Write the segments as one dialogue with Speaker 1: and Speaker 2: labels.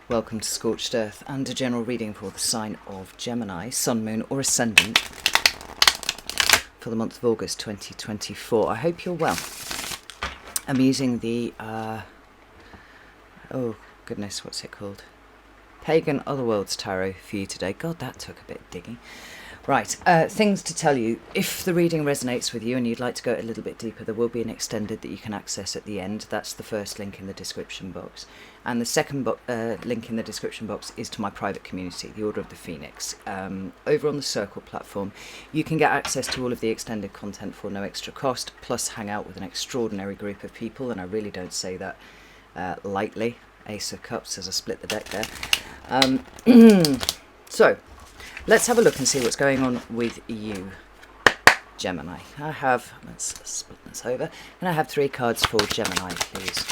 Speaker 1: Welcome to Scorched Earth and a general reading for the sign of Gemini, Sun, Moon or Ascendant for the month of August 2024. I hope you're well. I'm using the, oh goodness, what's it called? Pagan Otherworlds Tarot for you today. God, that took a bit of digging. Right, things to tell you. If the reading resonates with you and you'd like to go a little bit deeper, there will be an extended that you can access at the end. That's the first link in the description box. And the second link in the description box is to my private community, the Order of the Phoenix. Over on the Circle platform, you can get access to all of the extended content for no extra cost, plus hang out with an extraordinary group of people, and I really don't say that lightly. Ace of Cups as I split the deck there. So, let's have a look and see what's going on with you, Gemini. Let's split this over, and I have 3 cards for Gemini, please.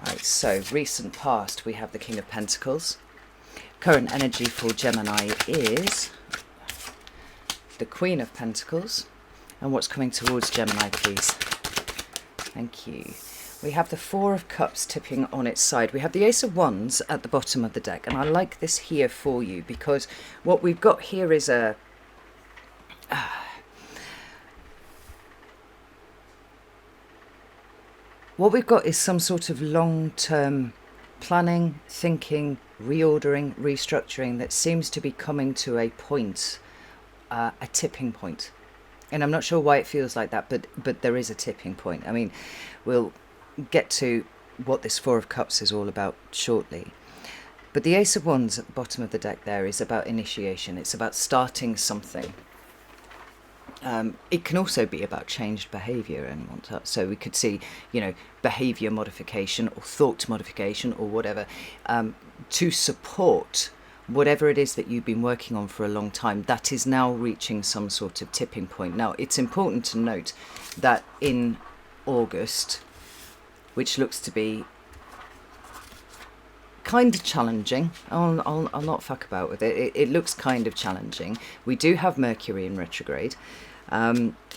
Speaker 1: Right, so recent past, we have the King of Pentacles. Current energy for Gemini is the Queen of Pentacles. And what's coming towards Gemini, please? Thank you. We have the 4 of Cups tipping on its side. We have the Ace of Wands at the bottom of the deck. And I like this here for you because what we've got here is a... what we've got is some sort of long-term planning, thinking, reordering, restructuring that seems to be coming to a point, a tipping point. And I'm not sure why it feels like that, but there is a tipping point. I mean, we'll get to what this 4 of Cups is all about shortly. But the Ace of Wands at the bottom of the deck there is about initiation. It's about starting something. It can also be about changed behaviour and whatnot. So we could see, you know, behaviour modification or thought modification or whatever to support whatever it is that you've been working on for a long time. That is now reaching some sort of tipping point. Now, it's important to note that in August, which looks to be kind of challenging. I'll not fuck about with it. It looks kind of challenging. We do have Mercury in retrograde.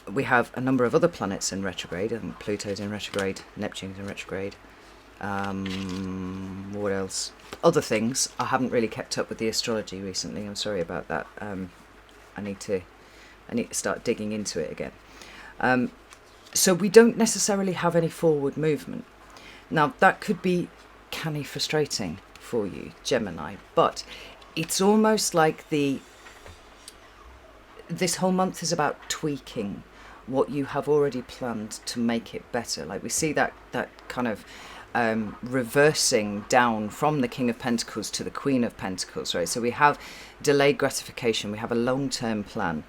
Speaker 1: We have a number of other planets in retrograde. Pluto's in retrograde. Neptune's in retrograde. What else? Other things. I haven't really kept up with the astrology recently. I'm sorry about that. I need to start digging into it again. So we don't necessarily have any forward movement. Now, that could be canny frustrating for you, Gemini, but it's almost like this whole month is about tweaking what you have already planned to make it better. Like we see that kind of reversing down from the King of Pentacles to the Queen of Pentacles, right? So we have delayed gratification, we have a long-term plan.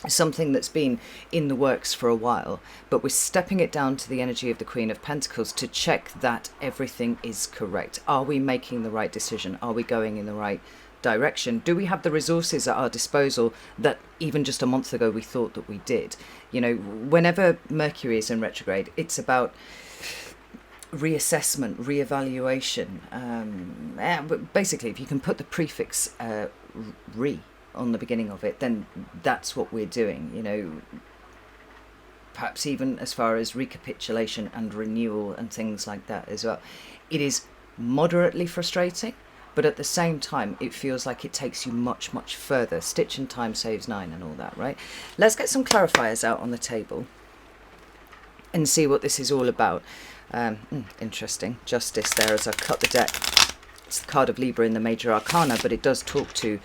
Speaker 1: Something that's been in the works for a while, but we're stepping it down to the energy of the Queen of Pentacles to check that everything is correct. Are we making the right decision? Are we going in the right direction? Do we have the resources at our disposal that even just a month ago we thought that we did? You know, whenever Mercury is in retrograde, it's about reassessment, reevaluation. But basically, if you can put the prefix re on the beginning of it, then that's what we're doing, you know, perhaps even as far as recapitulation and renewal and things like that as well. It is moderately frustrating, but at the same time it feels like it takes you much further. Stitch in time saves 9 and all that, right? Let's get some clarifiers out on the table and see what this is all about. Interesting. Justice there as I cut the deck. It's the card of Libra in the Major Arcana, but it does talk to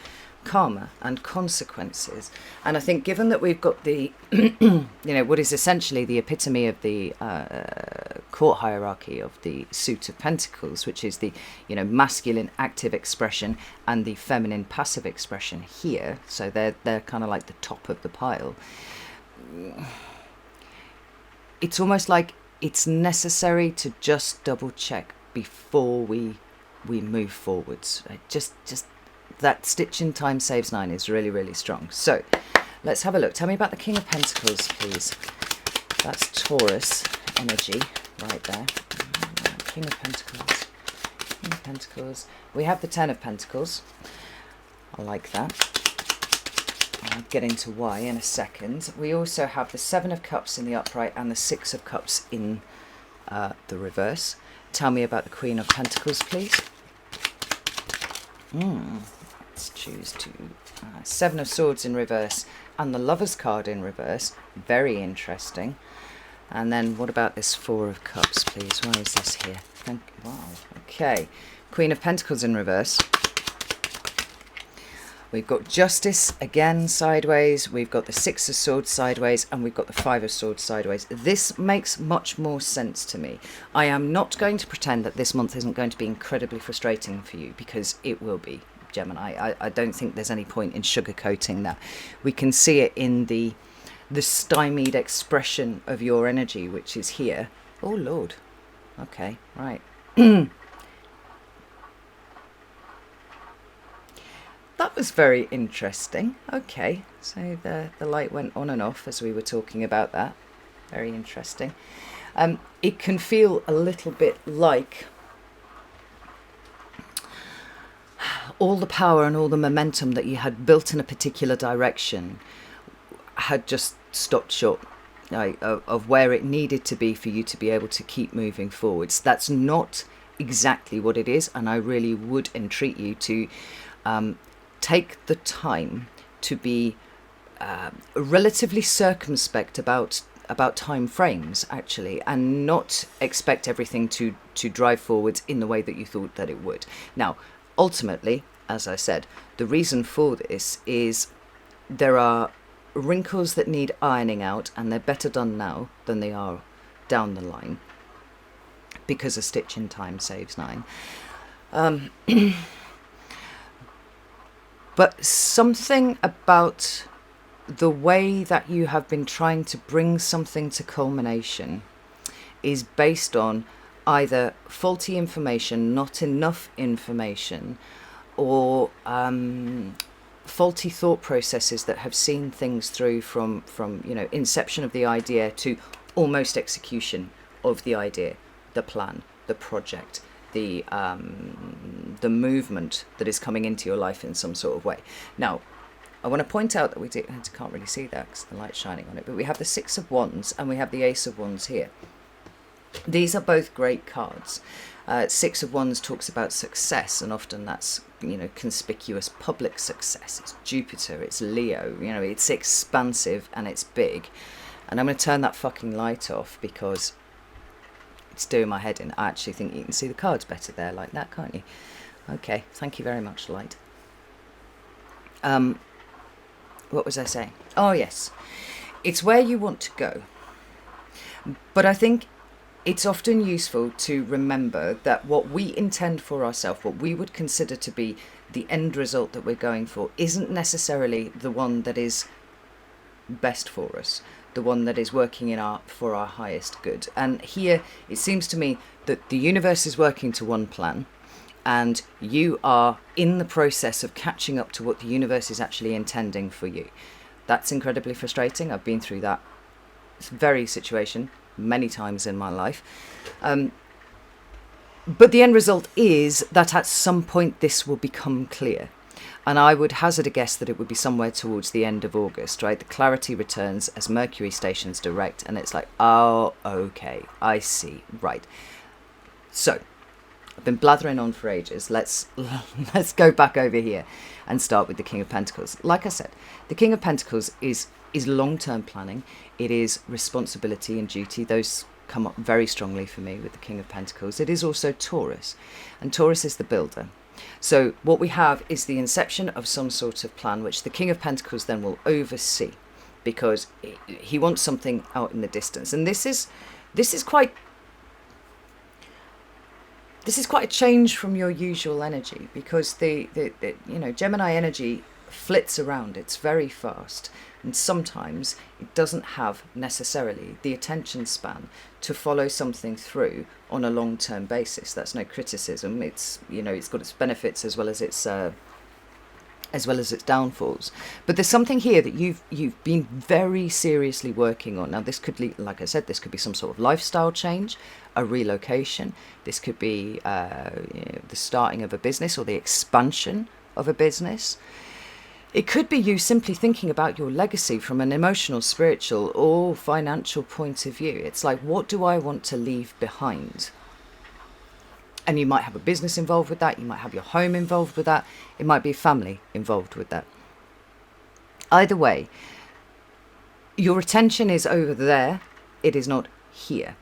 Speaker 1: karma and consequences. And I think given that we've got the you know, what is essentially the epitome of the court hierarchy of the suit of pentacles, which is the, you know, masculine active expression and the feminine passive expression here, so they're kind of like the top of the pile. It's almost like it's necessary to just double check before we move forwards. Just that stitch in time saves 9 is really strong. So let's have a look. Tell me about the King of Pentacles, please. That's Taurus energy right there. King of Pentacles. King of Pentacles. We have the 10 of Pentacles. I like that. I'll get into why in a second. We also have the 7 of Cups in the upright and the 6 of Cups in the reverse. Tell me about the Queen of Pentacles, please. Let's choose to Seven of Swords in reverse and the Lover's card in reverse. Very interesting. And then what about this Four of Cups, please? Why is this here? Wow. Okay. Queen of Pentacles in reverse. We've got Justice again sideways. We've got the Six of Swords sideways. And we've got the Five of Swords sideways. This makes much more sense to me. I am not going to pretend that this month isn't going to be incredibly frustrating for you, because it will be, Gemini. I don't think there's any point in sugarcoating that. We can see it in the stymied expression of your energy, which is here. Oh, Lord. Okay, right. That was very interesting. Okay, so the light went on and off as we were talking about that. Very interesting. It can feel a little bit like all the power and all the momentum that you had built in a particular direction had just stopped short of where it needed to be for you to be able to keep moving forwards. That's not exactly what it is, and I really would entreat you to take the time to be relatively circumspect about time frames, actually, and not expect everything to drive forwards in the way that you thought that it would. Now, ultimately, as I said, the reason for this is there are wrinkles that need ironing out, and they're better done now than they are down the line, because a stitch in time saves nine. But something about the way that you have been trying to bring something to culmination is based on either faulty information, not enough information, or faulty thought processes that have seen things through from inception of the idea to almost execution of the idea, the plan, the project, the movement that is coming into your life in some sort of way. Now, I want to point out that I can't really see that because the light's shining on it, but we have the Six of Wands and we have the Ace of Wands here. These are both great cards. Six of Wands talks about success, and often that's, conspicuous public success. It's Jupiter, it's Leo, it's expansive and it's big. And I'm going to turn that fucking light off because it's doing my head in. I actually think you can see the cards better there like that, can't you? Okay, thank you very much, light. What was I saying? Oh, yes. It's where you want to go. But I think it's often useful to remember that what we intend for ourselves, what we would consider to be the end result that we're going for, isn't necessarily the one that is best for us, the one that is working for our highest good. And here it seems to me that the universe is working to one plan, and you are in the process of catching up to what the universe is actually intending for you. That's incredibly frustrating. I've been through that very situation many times in my life. But the end result is that at some point this will become clear. And I would hazard a guess that it would be somewhere towards the end of August, right? The clarity returns as Mercury stations direct, and it's like, oh, okay, I see, right. So, I've been blathering on for ages. Let's go back over here and start with the King of Pentacles. Like I said, the King of Pentacles is long-term planning. It is responsibility and duty. Those come up very strongly for me with the King of Pentacles. It is also Taurus, and Taurus is the builder. So what we have is the inception of some sort of plan, which the King of Pentacles then will oversee, because he wants something out in the distance. And this is quite a change from your usual energy, because the Gemini energy flits around. It's very fast, and sometimes it doesn't have necessarily the attention span to follow something through on a long-term basis. That's no criticism. It's it's got its benefits as well as its downfalls. But there's something here that you've been very seriously working on. Now, this could, like I said, this could be some sort of lifestyle change, a relocation. This could be the starting of a business or the expansion of a business. It could be you simply thinking about your legacy from an emotional, spiritual, or financial point of view. It's like, what do I want to leave behind? And you might have a business involved with that. You might have your home involved with that. It might be family involved with that. Either way, your attention is over there. It is not here.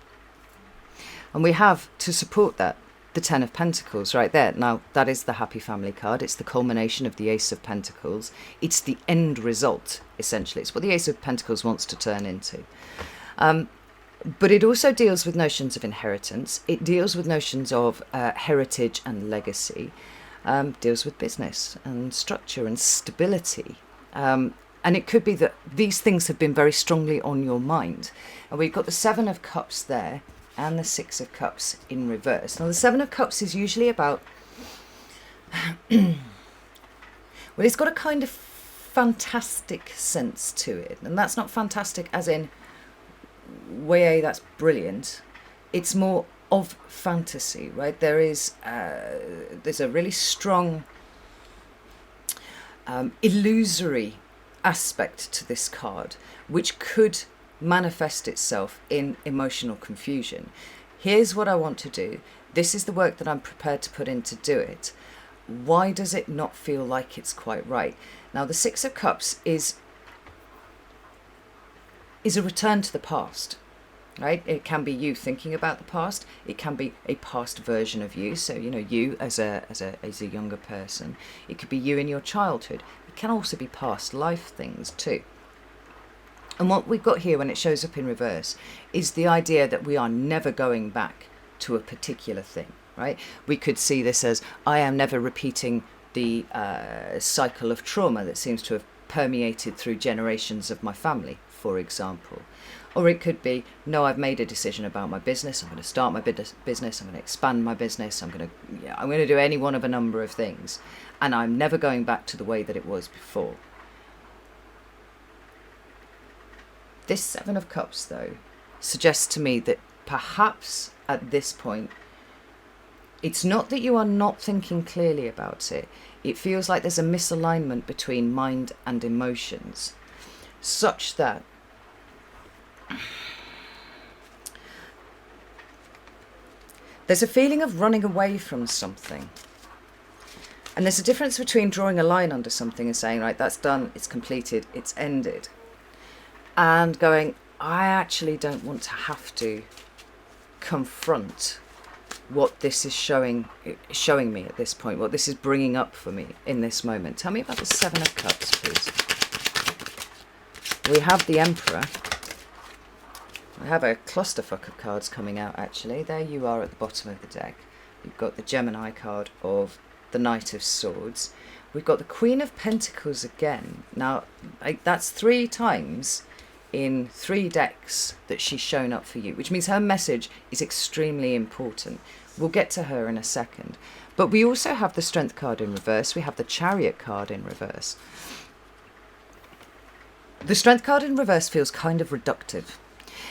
Speaker 1: And we have, to support that, the Ten of Pentacles right there. Now, that is the happy family card. It's the culmination of the Ace of Pentacles. It's the end result, essentially. It's what the Ace of Pentacles wants to turn into. But it also deals with notions of inheritance. It deals with notions of heritage and legacy. Deals with business and structure and stability. And it could be that these things have been very strongly on your mind. And we've got the Seven of Cups there and the Six of Cups in reverse. Now, the Seven of Cups is usually about... well, it's got a kind of fantastic sense to it. And that's not fantastic as in, way, that's brilliant. It's more of fantasy, right? There's a really strong illusory aspect to this card, which could manifest itself in emotional confusion. Here's what I want to do. This is the work that I'm prepared to put in to do it. Why does it not feel like it's quite right? Now, the Six of Cups is a return to the past, right? It can be you thinking about the past. It can be a past version of you. So, you know, you as a younger person. It could be you in your childhood. It can also be past life things too. And what we've got here when it shows up in reverse is the idea that we are never going back to a particular thing, right? We could see this as, I am never repeating the cycle of trauma that seems to have permeated through generations of my family, for example. Or it could be, no, I've made a decision about my business. I'm going to start my business. I'm going to expand my business. I'm going to do any one of a number of things. And I'm never going back to the way that it was before. This Seven of Cups, though, suggests to me that perhaps at this point, it's not that you are not thinking clearly about it. It feels like there's a misalignment between mind and emotions, such that there's a feeling of running away from something. And there's a difference between drawing a line under something and saying, right, that's done, it's completed, it's ended. And going, I actually don't want to have to confront what this is showing me at this point, what this is bringing up for me in this moment. Tell me about the Seven of Cups, please. We have the Emperor. I have a clusterfuck of cards coming out, actually. There you are at the bottom of the deck. You've got the Gemini card of the Knight of Swords. We've got the Queen of Pentacles again. Now, that's 3 times in 3 decks that she's shown up for you, which means her message is extremely important. We'll get to her in a second. But we also have the Strength card in reverse. We have the Chariot card in reverse. The Strength card in reverse feels kind of reductive.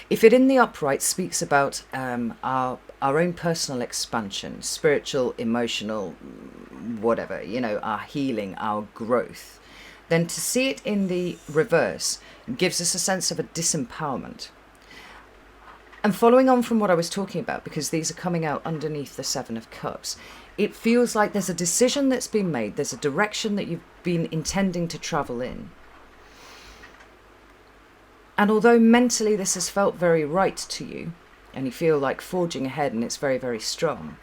Speaker 1: If it in the upright speaks about our own personal expansion, spiritual, emotional, whatever, you know, our healing, our growth, then to see it in the reverse gives us a sense of a disempowerment. And following on from what I was talking about, because these are coming out underneath the Seven of Cups, it feels like there's a decision that's been made, there's a direction that you've been intending to travel in. And although mentally this has felt very right to you, and you feel like forging ahead and it's very, very strong,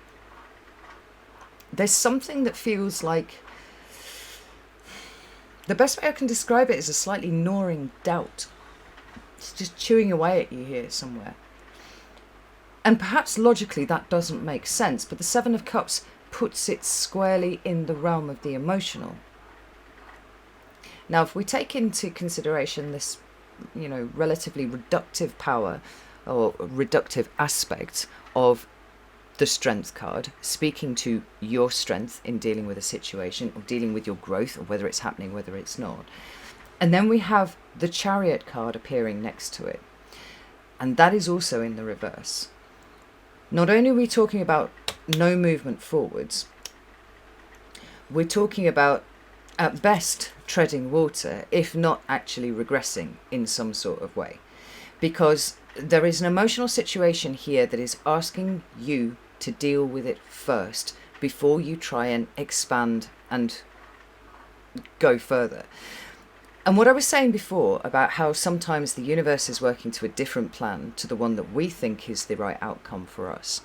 Speaker 1: there's something that feels like, the best way I can describe it is a slightly gnawing doubt. It's just chewing away at you here somewhere. And perhaps logically that doesn't make sense, but the Seven of Cups puts it squarely in the realm of the emotional. Now, if we take into consideration this, you know, relatively reductive power or reductive aspect of the Strength card, speaking to your strength in dealing with a situation or dealing with your growth, or whether it's happening, whether it's not. And then we have the Chariot card appearing next to it. And that is also in the reverse. Not only are we talking about no movement forwards, we're talking about, at best, treading water, if not actually regressing in some sort of way. Because there is an emotional situation here that is asking you to deal with it first before you try and expand and go further. And what I was saying before about how sometimes the universe is working to a different plan to the one that we think is the right outcome for us.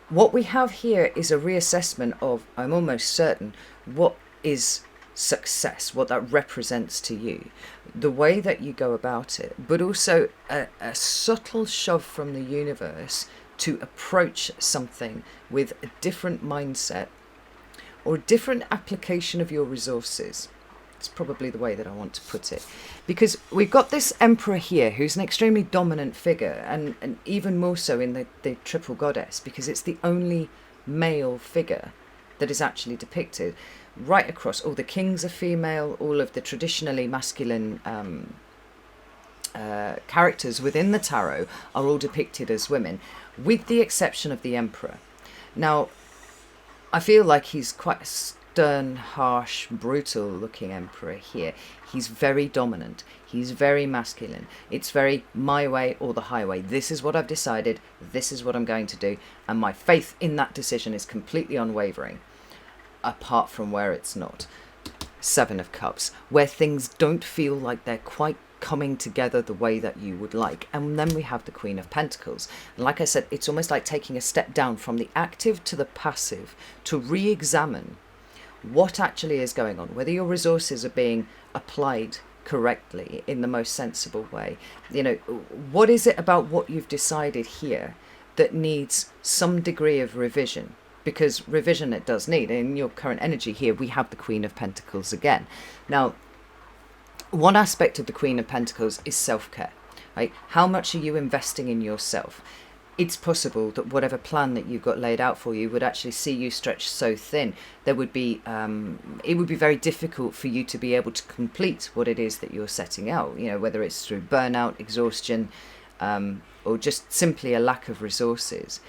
Speaker 1: What we have here is a reassessment of, I'm almost certain, what is success, what that represents to you, the way that you go about it, but also a subtle shove from the universe to approach something with a different mindset or a different application of your resources. It's probably the way that I want to put it, because we've got this emperor here who's an extremely dominant figure, and even more so in the triple goddess, because it's the only male figure that is actually depicted. Right across, all the kings are female, all of the traditionally masculine characters within the tarot are all depicted as women, with the exception of the emperor. Now, I feel like he's quite a stern, harsh, brutal looking emperor here. He's very dominant. He's very masculine. It's very my way or the highway. This is what I've decided. This is what I'm going to do. And my faith in that decision is completely unwavering, apart from where it's not. Seven of Cups, where things don't feel like they're quite coming together the way that you would like. And then we have the Queen of Pentacles. And like I said, it's almost like taking a step down from the active to the passive to re-examine what actually is going on, whether your resources are being applied correctly in the most sensible way. You know, what is it about what you've decided here that needs some degree of revision? Because revision it does need. In your current energy here, we have the Queen of Pentacles again. Now, one aspect of the Queen of Pentacles is self-care, right? How much are you investing in yourself? It's possible that whatever plan that you've got laid out for you would actually see you stretched so thin, there would be, it would be very difficult for you to be able to complete what it is that you're setting out, you know, whether it's through burnout, exhaustion, or just simply a lack of resources.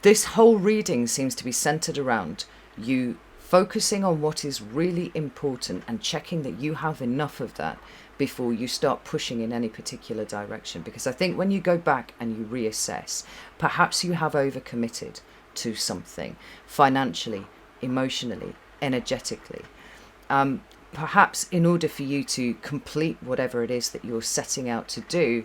Speaker 1: This whole reading seems to be centered around you focusing on what is really important and checking that you have enough of that before you start pushing in any particular direction. Because I think when you go back and you reassess, perhaps you have overcommitted to something financially, emotionally, energetically. Perhaps in order for you to complete whatever it is that you're setting out to do,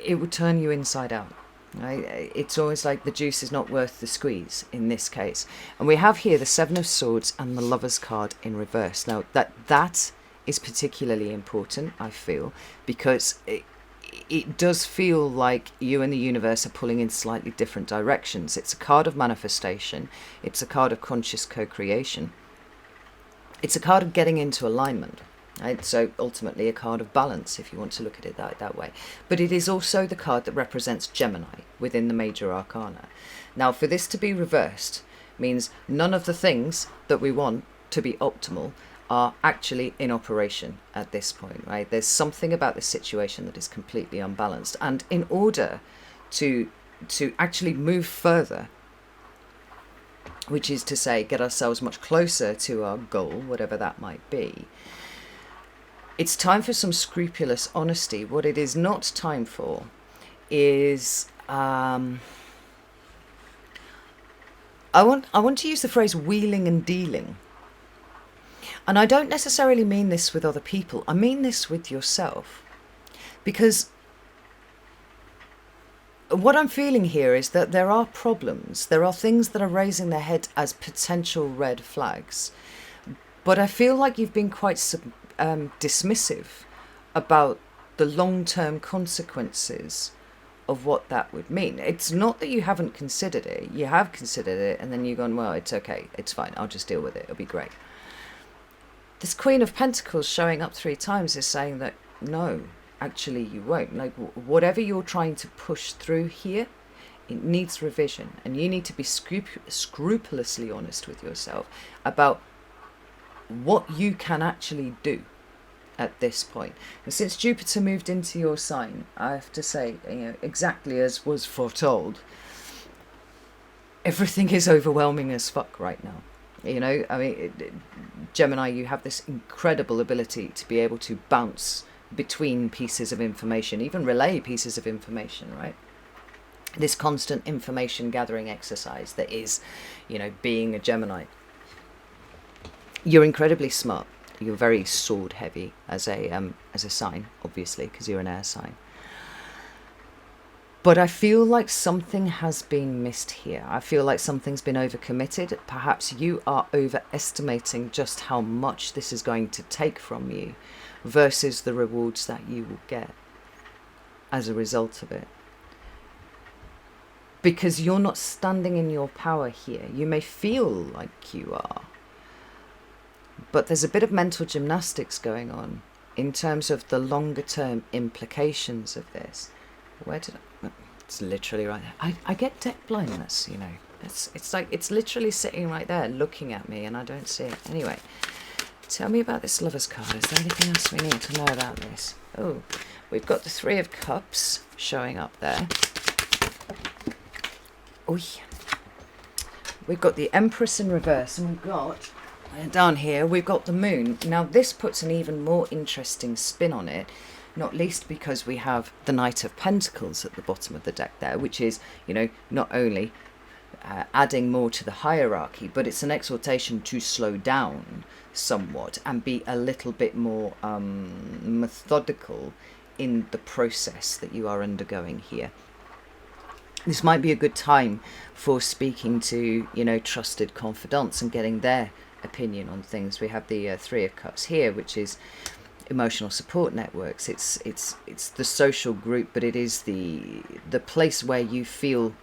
Speaker 1: it would turn you inside out. Right? It's always like the juice is not worth the squeeze in this case. And we have here the Seven of Swords and the Lover's card in reverse. Now that is particularly important, I feel, because it does feel like you and the universe are pulling in slightly different directions. It's a card of manifestation. It's a card of conscious co-creation. It's a card of getting into alignment. Right? So ultimately a card of balance, if you want to look at it that way. But it is also the card that represents Gemini within the major arcana. Now, for this to be reversed means none of the things that we want to be optimal are actually in operation at this point, right? There's something about this situation that is completely unbalanced. And in order to actually move further, which is to say get ourselves much closer to our goal, whatever that might be, it's time for some scrupulous honesty. What it is not time for is, I want to use the phrase wheeling and dealing. And I don't necessarily mean this with other people. I mean this with yourself. Because what I'm feeling here is that there are problems. There are things that are raising their head as potential red flags. But I feel like you've been quite dismissive about the long-term consequences of what that would mean. It's not that you haven't considered it. You have considered it, and then you've gone, well, it's okay, it's fine, I'll just deal with it, it'll be great. This Queen of Pentacles showing up 3 times is saying that, no, actually you won't. Like, whatever you're trying to push through here, it needs revision, and you need to be scrupulously honest with yourself about what you can actually do at this point. And since Jupiter moved into your sign, I have to say, exactly as was foretold, everything is overwhelming as fuck right now. Gemini, you have this incredible ability to be able to bounce between pieces of information, even relay pieces of information, right? this constant information gathering exercise that is, being a Gemini. You're incredibly smart. You're very sword heavy as a sign, obviously, because you're an air sign. But I feel like something has been missed here. I feel like something's been overcommitted. Perhaps you are overestimating just how much this is going to take from you versus the rewards that you will get as a result of it. Because you're not standing in your power here. You may feel like you are, but there's a bit of mental gymnastics going on in terms of the longer term implications of this. It's literally right there. I get deck blindness, It's like it's literally sitting right there looking at me and I don't see it. Anyway, tell me about this Lover's card. Is there anything else we need to know about this? Oh, we've got the Three of Cups showing up there. Oy. We've got the Empress in reverse, and we've got, down here, we've got the Moon. Now, this puts an even more interesting spin on it, not least because we have the Knight of Pentacles at the bottom of the deck there, which is, not only adding more to the hierarchy, but it's an exhortation to slow down somewhat and be a little bit more methodical in the process that you are undergoing here. This might be a good time for speaking to, trusted confidants and getting their opinion on things. We have the Three of Cups here, which is emotional support networks. It's the social group, but it is the place where you feel.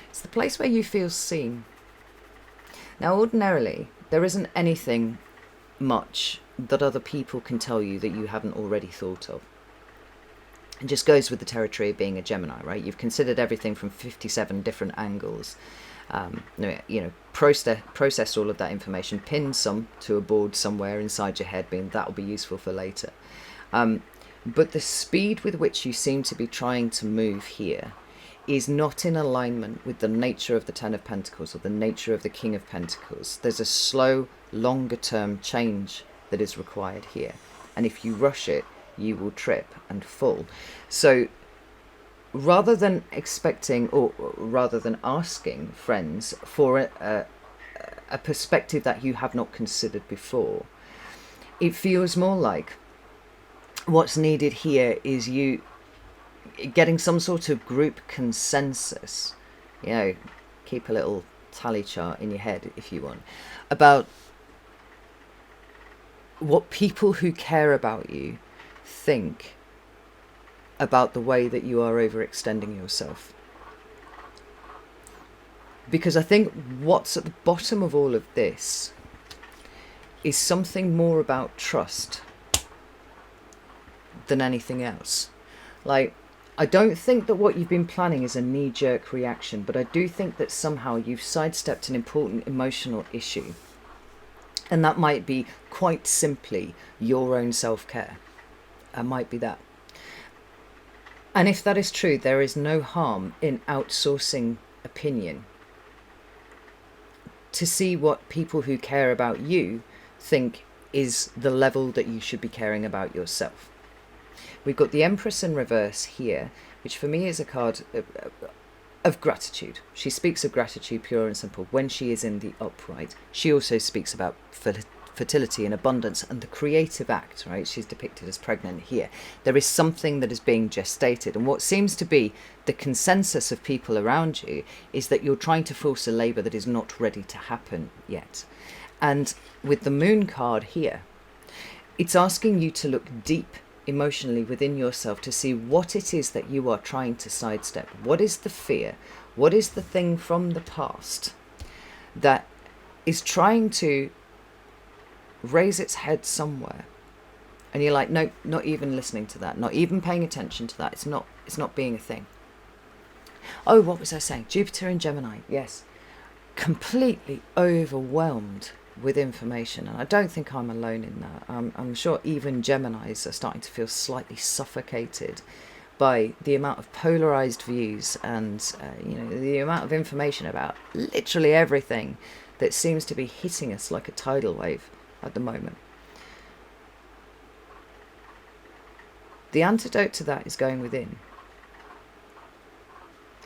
Speaker 1: It's the place where you feel seen. Now, ordinarily, there isn't anything much that other people can tell you that you haven't already thought of. It just goes with the territory of being a Gemini, right? You've considered everything from 57 different angles. Processed all of that information, pinned some to a board somewhere inside your head, being that'll be useful for later. But the speed with which you seem to be trying to move here is not in alignment with the nature of the Ten of Pentacles or the nature of the King of Pentacles. There's a slow, longer-term change that is required here. And if you rush it, you will trip and fall. So rather than expecting, or rather than asking friends for a perspective that you have not considered before, it feels more like what's needed here is you getting some sort of group consensus. Keep a little tally chart in your head if you want, about what people who care about you think about the way that you are overextending yourself. Because I think what's at the bottom of all of this is something more about trust than anything else. Like, I don't think that what you've been planning is a knee-jerk reaction, but I do think that somehow you've sidestepped an important emotional issue. And that might be quite simply your own self-care. It might be that. And if that is true, there is no harm in outsourcing opinion to see what people who care about you think is the level that you should be caring about yourself. We've got the Empress in reverse here, which for me is a card of gratitude. She speaks of gratitude, pure and simple, when she is in the upright. She also speaks about fertility and abundance and the creative act, right? She's depicted as pregnant here. There is something that is being gestated, and what seems to be the consensus of people around you is that you're trying to force a labour that is not ready to happen yet. And with the Moon card here, it's asking you to look deep emotionally within yourself to see what it is that you are trying to sidestep. What is the fear? What is the thing from the past that is trying to raise its head somewhere? And you're like, no, not even listening to that, not even paying attention to that. It's not being a thing. Oh, what was I saying? Jupiter in Gemini, yes. Completely overwhelmed with information, and I don't think I'm alone in that. I'm sure even Geminis are starting to feel slightly suffocated by the amount of polarized views and the amount of information about literally everything that seems to be hitting us like a tidal wave at the moment. The antidote to that is going within.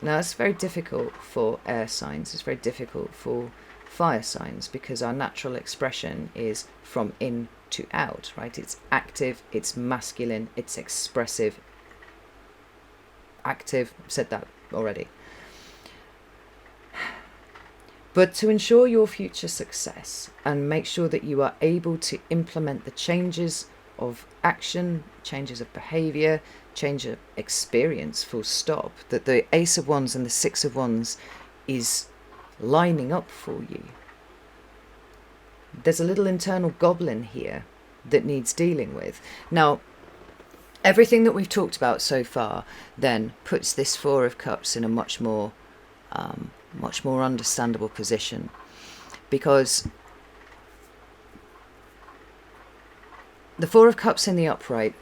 Speaker 1: Now, it's very difficult for air signs. It's very difficult for fire signs because our natural expression is from in to out, right? It's active, it's masculine, it's expressive. Active, said that already. But to ensure your future success and make sure that you are able to implement the changes of action, changes of behavior, change of experience, full stop, that the Ace of Wands and the Six of Wands is lining up for you. There's a little internal goblin here that needs dealing with. Now, everything that we've talked about so far then puts this Four of Cups in a much more understandable position, because the Four of Cups in the upright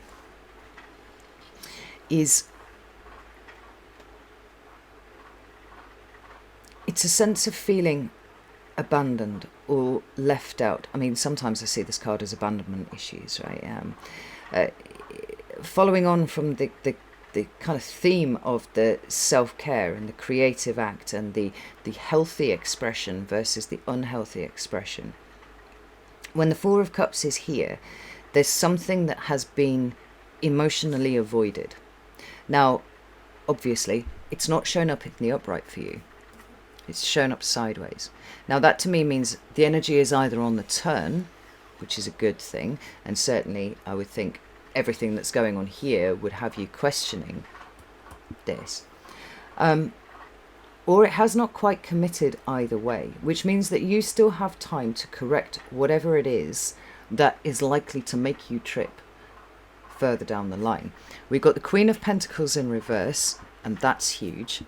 Speaker 1: it's a sense of feeling abandoned or left out. I mean, sometimes I see this card as abandonment issues, right? Following on from the kind of theme of the self-care and the creative act and the healthy expression versus the unhealthy expression. When the Four of Cups is here, there's something that has been emotionally avoided. Now, obviously, it's not shown up in the upright for you. It's shown up sideways. Now, that to me means the energy is either on the turn, which is a good thing, and certainly I would think everything that's going on here would have you questioning this. Or it has not quite committed either way, which means that you still have time to correct whatever it is that is likely to make you trip further down the line. We've got the Queen of Pentacles in reverse, and that's huge.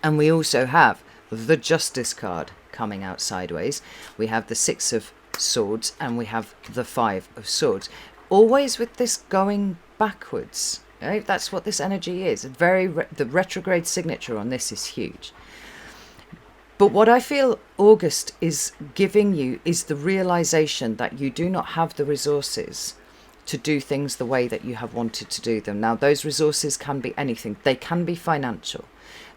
Speaker 1: And we also have the Justice card coming out sideways. We have the Six of Swords, and we have the Five of Swords. Always with this going backwards. Right? That's what this energy is. The retrograde signature on this is huge. But what I feel August is giving you is the realization that you do not have the resources to do things the way that you have wanted to do them. Now, those resources can be anything. They can be financial.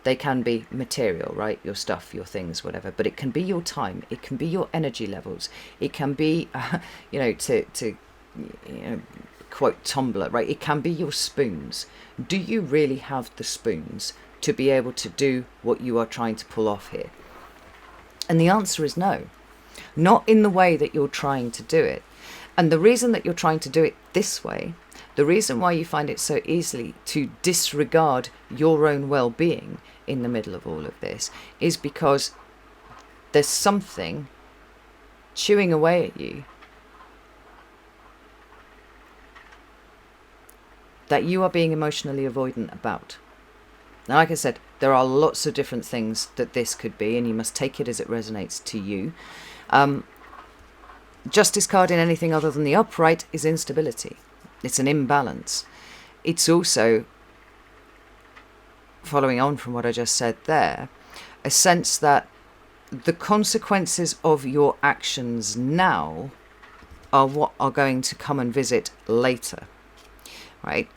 Speaker 1: They can be material, right? Your stuff, your things, whatever. But it can be your time. It can be your energy levels. It can be, to quote Tumblr, right? It can be your spoons. Do you really have the spoons to be able to do what you are trying to pull off here? And the answer is no. Not in the way that you're trying to do it. And the reason that you're trying to do it this way, the reason why you find it so easily to disregard your own well-being in the middle of all of this, is because there's something chewing away at you that you are being emotionally avoidant about. Now, like I said, there are lots of different things that this could be, and you must take it as it resonates to you. Justice card in anything other than the upright is instability. It's an imbalance. It's also, following on from what I just said there, a sense that the consequences of your actions now are what are going to come and visit later, right?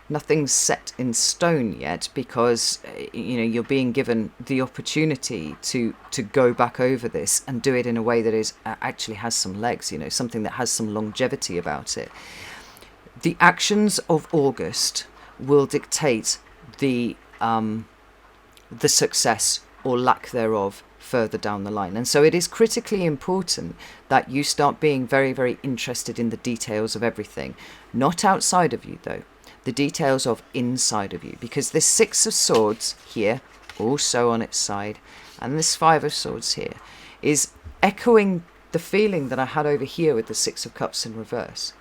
Speaker 1: Nothing's set in stone yet, because you're being given the opportunity to go back over this and do it in a way that is actually has some legs, something that has some longevity about it. The actions of August will dictate the success or lack thereof further down the line. And so it is critically important that you start being very, very interested in the details of everything. Not outside of you, though. The details of inside of you, because this Six of Swords here, also on its side, and this Five of Swords here, is echoing the feeling that I had over here with the Six of Cups in reverse.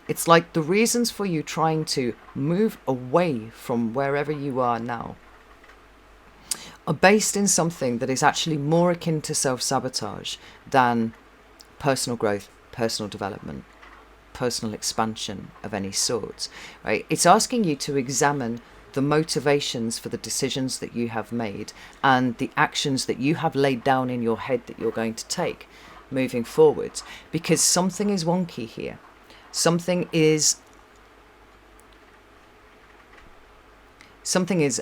Speaker 1: It's like the reasons for you trying to move away from wherever you are now are based in something that is actually more akin to self-sabotage than personal growth, personal development, personal expansion of any sorts, right? It's asking you to examine the motivations for the decisions that you have made and the actions that you have laid down in your head that you're going to take moving forwards, because something is wonky here. Something is Something is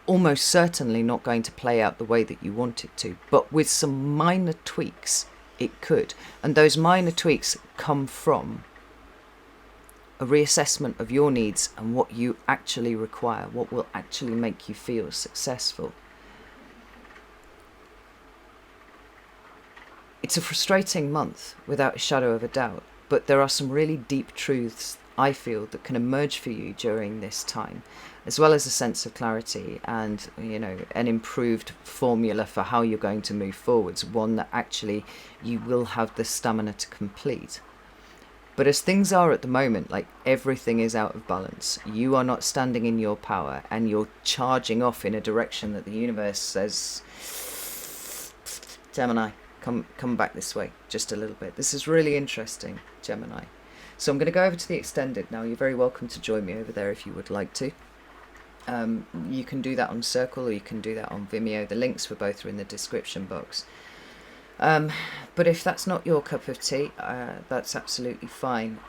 Speaker 1: almost certainly not going to play out the way that you want it to, but with some minor tweaks it could. And those minor tweaks come from a reassessment of your needs and what you actually require, what will actually make you feel successful. It's a frustrating month, without a shadow of a doubt, but there are some really deep truths, I feel, that can emerge for you during this time, as well as a sense of clarity and, an improved formula for how you're going to move forwards, one that actually you will have the stamina to complete. But as things are at the moment, like, everything is out of balance. You are not standing in your power, and you're charging off in a direction that the universe says, Gemini, come back this way just a little bit. This is really interesting, Gemini. So I'm going to go over to the extended now. You're very welcome to join me over there if you would like to. You can do that on Circle, or you can do that on Vimeo. The links for both are in the description box. But if that's not your cup of tea, that's absolutely fine.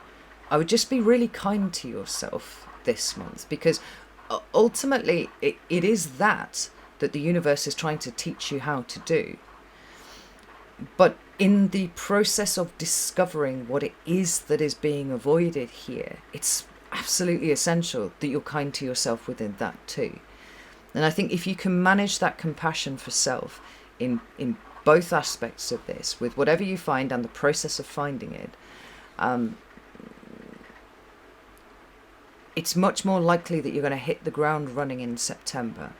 Speaker 1: I would just be really kind to yourself this month, because ultimately it is that the universe is trying to teach you how to do. But in the process of discovering what it is that is being avoided here, it's absolutely essential that you're kind to yourself within that too. And I think if you can manage that compassion for self in both aspects of this, with whatever you find and the process of finding it, it's much more likely that you're going to hit the ground running in September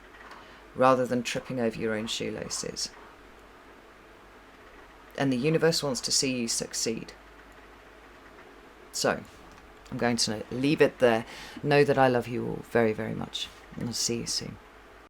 Speaker 1: rather than tripping over your own shoelaces. And the universe wants to see you succeed. So, I'm going to leave it there. Know that I love you all very, very much. And I'll see you soon.